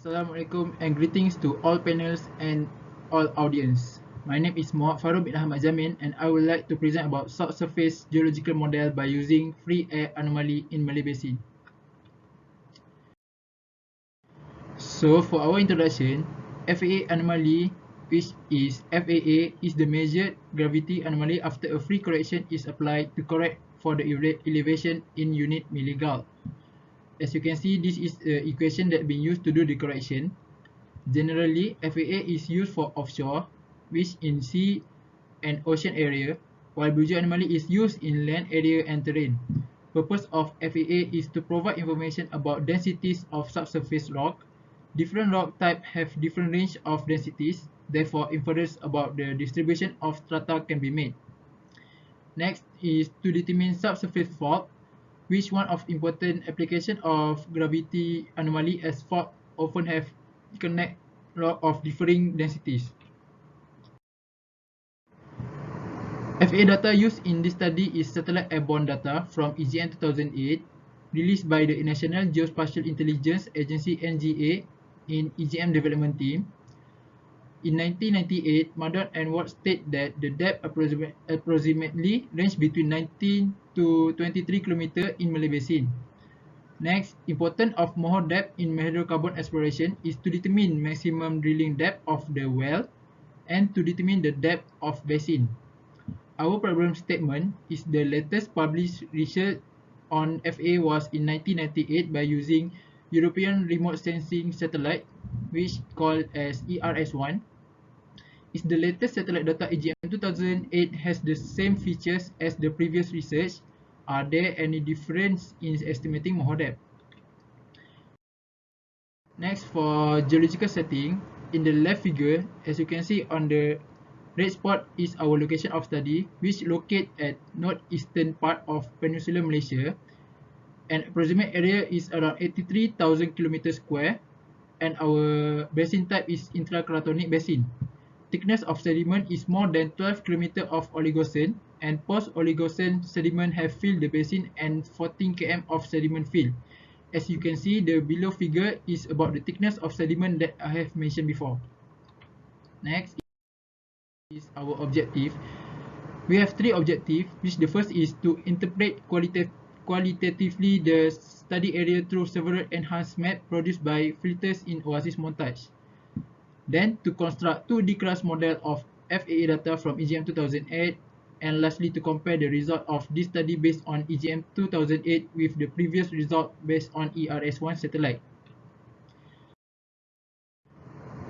Assalamualaikum and greetings to all panels and all audience. My name is Muhammad Farouk bin Ahmad Jamin and I would like to present about subsurface geological model by using free air anomaly in Malay Basin. So for our introduction, FAA anomaly, which is FAA, is the measured gravity anomaly after a free correction is applied to correct for the elevation in unit milligal. As you can see, this is the equation that been used to do the correction. Generally, FAA is used for offshore, which in sea and ocean area, while Bujoy anomaly is used in land area and terrain. Purpose of FAA is to provide information about densities of subsurface rock. Different rock type have different range of densities, therefore inference about the distribution of strata can be made. Next is to determine subsurface fault, which one of important application of gravity anomaly as fault often have connect rock of differing densities. FA data used in this study is satellite airborne data from EGM 2008 released by the National Geospatial Intelligence Agency NGA in EGM development team. In 1998, Madon and Watt state that the depth approximately ranged between 19 to 23 km in Malay Basin. Next, important of more depth in hydrocarbon exploration is to determine maximum drilling depth of the well and to determine the depth of basin. Our problem statement is the latest published research on FA was in 1998 by using European Remote Sensing Satellite, which called as ERS-1. Is the latest satellite data EGM 2008 has the same features as the previous research. Are there any difference in estimating more depth? Next, for geological setting, in the left figure, as you can see on the red spot is our location of study, which locate at northeastern part of Peninsular Malaysia, and approximate area is around 83,000 km square, and our basin type is intracratonic basin. Thickness of sediment is more than 12 km of Oligocene, and post-Oligocene sediment have filled the basin and 14 km of sediment fill. As you can see, the below figure is about the thickness of sediment that I have mentioned before. Next is our objective. We have three objectives, which the first is to interpret qualitatively the study area through several enhanced maps produced by filters in Oasis Montage. Then to construct 2D class model of FAA data from EGM 2008, and lastly to compare the result of this study based on EGM 2008 with the previous result based on ERS-1 satellite.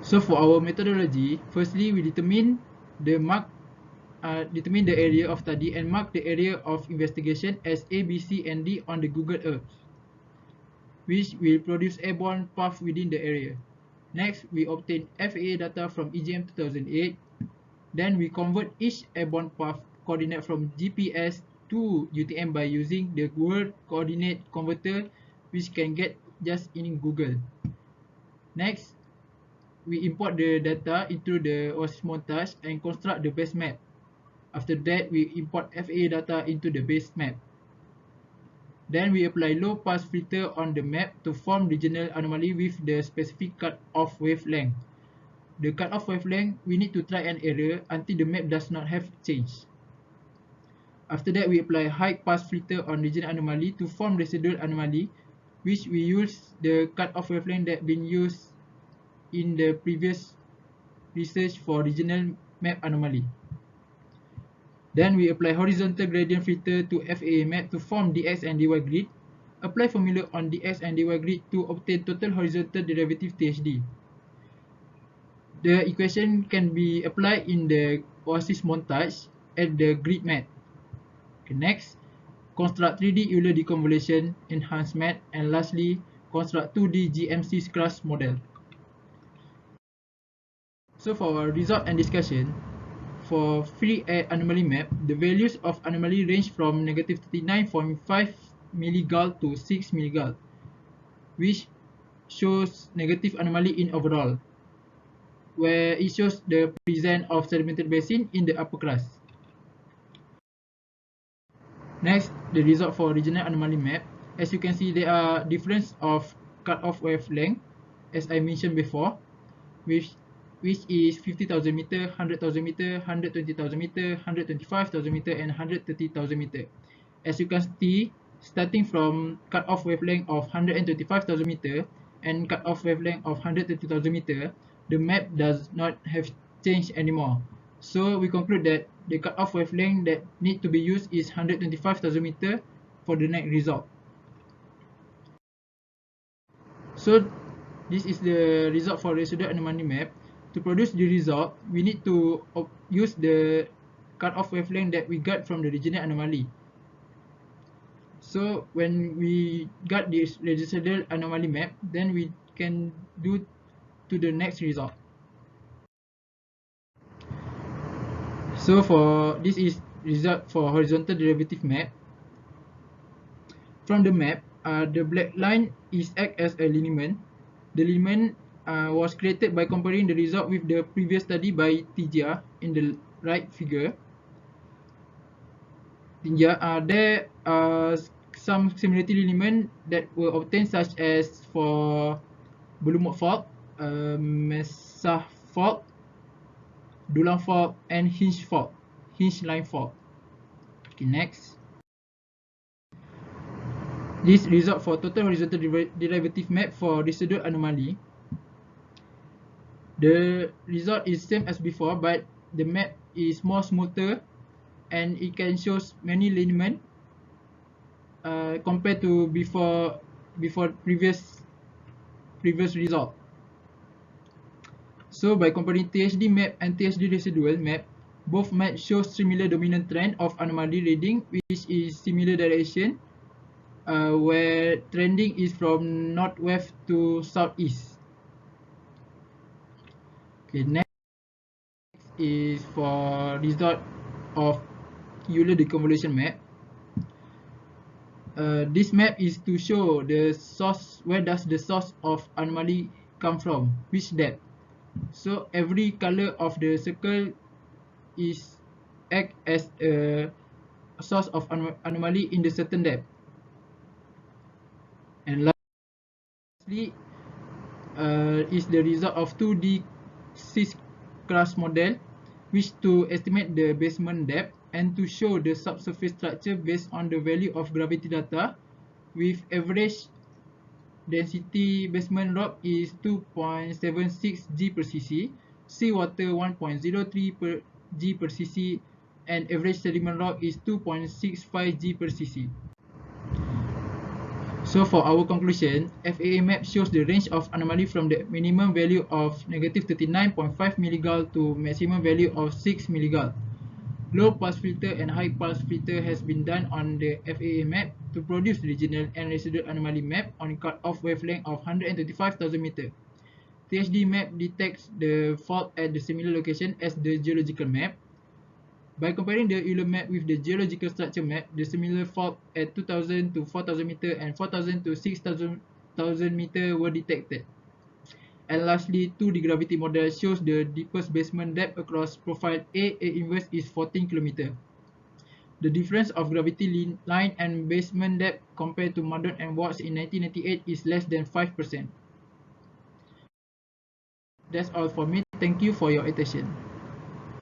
So for our methodology, firstly we determine the area of study and mark the area of investigation as A, B, C, and D on the Google Earth, which will produce airborne path within the area. Next, we obtain FAA data from EGM 2008. Then we convert each airborne path coordinate from GPS to UTM by using the World Coordinate Converter, which can get just in Google. Next, we import the data into the Oasis Montage and construct the base map. After that, we import FAA data into the base map. Then we apply low pass filter on the map to form regional anomaly with the specific cut-off wavelength. The cut-off wavelength, we need to try and error until the map does not have changed. After that, we apply high pass filter on regional anomaly to form residual anomaly, which we use the cut-off wavelength that been used in the previous research for regional map anomaly. Then we apply horizontal gradient filter to FAA map to form dx and dy grid. Apply formula on dx and dy grid to obtain total horizontal derivative THD. The equation can be applied in the Oasis Montage at the grid map. Okay, next, construct 3D Euler deconvolution enhanced map, and lastly, construct 2D GMC class model. So for our result and discussion, for free air anomaly map, the values of anomaly range from negative 39.5 milligal to 6 milligal, which shows negative anomaly in overall, where it shows the presence of sedimentary basin in the upper class. Next, the result for regional anomaly map. As you can see, there are difference of cut-off wavelength. as I mentioned before, which is 50,000 meter, 100,000 meter, 120,000 meter, 125,000 meter, and 130,000 meter. As you can see, starting from cut-off wavelength of 125,000 meter and cut-off wavelength of 130,000 meter, the map does not have changed anymore. So we conclude that the cut-off wavelength that need to be used is 125,000 meter for the next result. So this is the result for residual anomaly map. To produce the result, we need to use the cut-off wavelength that we got from the regional anomaly. So when we got this residual anomaly map, then we can do to the next result. So for this is result for horizontal derivative map. From the map, the black line is act as a lineament. The lineament was created by comparing the result with the previous study by Tijia in the right figure. There are some similarity lineament that were obtained, such as for Blumont fault, Mesa fault, Dulang fault, and Hinge fault, Hinge line fault. Okay, next. This result for total horizontal derivative map for residual anomaly. The result is same as before, but the map is more smoother and it can show many lineament compared to before previous result. So by comparing THD map and THD residual map, both maps show similar dominant trend of anomaly reading, which is similar direction, where trending is from northwest to southeast. Okay, next is for result of Euler deconvolution map. This map is to show the source, where does the source of anomaly come from, which depth. So every color of the circle is act as a source of anomaly in the certain depth. And lastly is the result of 2D CIS-CRAS model, which to estimate the basement depth and to show the subsurface structure based on the value of gravity data, with average density basement rock is 2.76 G per cc, seawater 1.03 per G per cc, and average sediment rock is 2.65 G per cc. So for our conclusion, FAA map shows the range of anomaly from the minimum value of negative 39.5 milligauss to maximum value of 6 milligauss. Low pulse filter and high pulse filter has been done on the FAA map to produce regional and residual anomaly map on cut-off wavelength of 125,000 meter. THD map detects the fault at the similar location as the geological map. By comparing the Euler map with the geological structure map, the similar fault at 2,000 to 4,000 meter and 4,000 to 6,000 meter were detected. And lastly, 2D gravity model shows the deepest basement depth across profile A inverse is 14 km. The difference of gravity line and basement depth compared to Mardon and Watts in 1998 is less than 5%. That's all for me. Thank you for your attention.